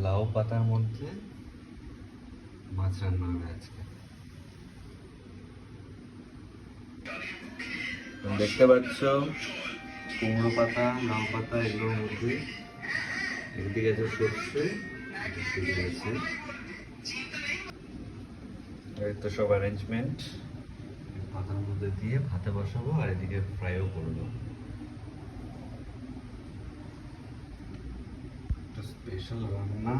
লাউ পাতার মধ্যে মাছ রান্না হবে আজকে। দেখতে পাচ্ছ কুমড়ো পাতা, লাউ পাতা, এগুলোর মধ্যে একদিকে আছে সর্ষে, একদিকে আছে, এই তো সব অ্যারেঞ্জমেন্ট। পাতার মধ্যে দিয়ে ভাতে বসাবো আর এদিকে ফ্রাইও করবো। একটা স্পেশাল রান্না।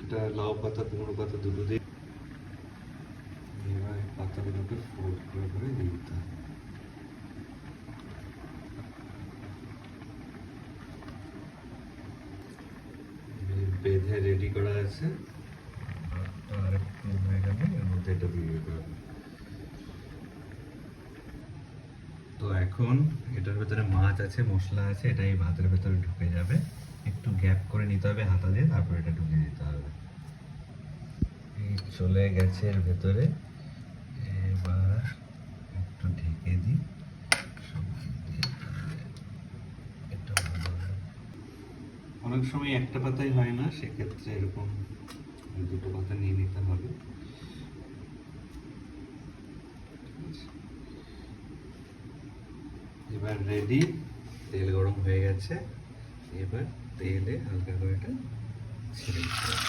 এটা লাউ পাতা, কুমড়ো পাতা দুটো দিয়ে এবার পাতাগুলোকে ফোল্ড করে করে দিয়ে দিতে হবে। বেঁধে রেডি করা আছে, আর একটু হয়ে গেলে এর মধ্যে এটা দিয়ে দিতে হবে। তো এখন এটার ভেতরে মাছ আছে, মশলা আছে, এটা এই ভাতের ভেতরে ঢুকে যাবে। একটু গ্যাপ করে নিতে হবে হাতা দিয়ে, তারপর এটা ঢুকে দিতে হবে। এই চলে গেছে এর ভেতরে। এবার একটু ঢেকে দিই, অনেক সময় একটা পাতাই হয় না, সেক্ষেত্রে এরকম দুটো পাতা নিয়ে নিতে হবে। এবার রেডি, তেল গরম হয়ে গেছে। এবার তেলে হালকা করে এটা ছেড়ে দিতে হবে।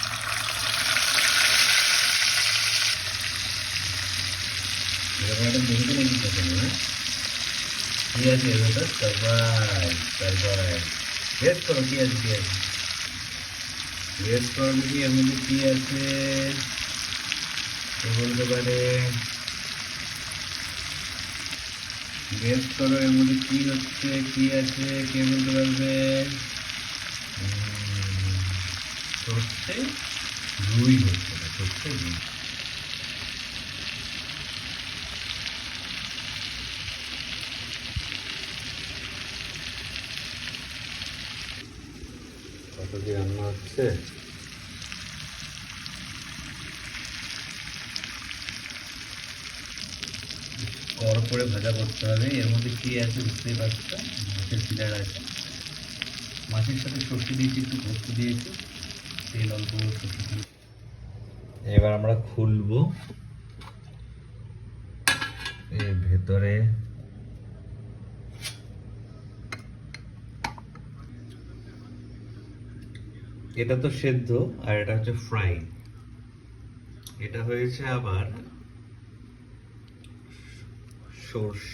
এরকম একটা মিনিটে নিতে হবে না, কি আছে এর ভেতর? সারপ্রাইজ। গেস করো কি আছে, কি আছে? গেস করো দেখি এর মধ্যে কি আছে, কে বলতে পারে? গেস করো এর মধ্যে কি হচ্ছে, কি আছে, কে বলতে পারবে? সর্ষে রুই হচ্ছে না, সর্ষে রুই। কত কি রান্না হচ্ছে। কড় করে ভাজা করতে হবে। এর মধ্যে কি আছে বুঝতেই পারছো, মাছের ফিলার আছে। মাছের সাথে সর্ষে দিয়েছি, একটু পোস্ত দিয়েছি, তেল অল্প সর্ষে দিয়েছি। এবার আমরা খুলবো। এর ভেতরে এটা তো সেদ্ধ আর এটা হচ্ছে ফ্রাই। এটা হয়েছে আবার সর্ষে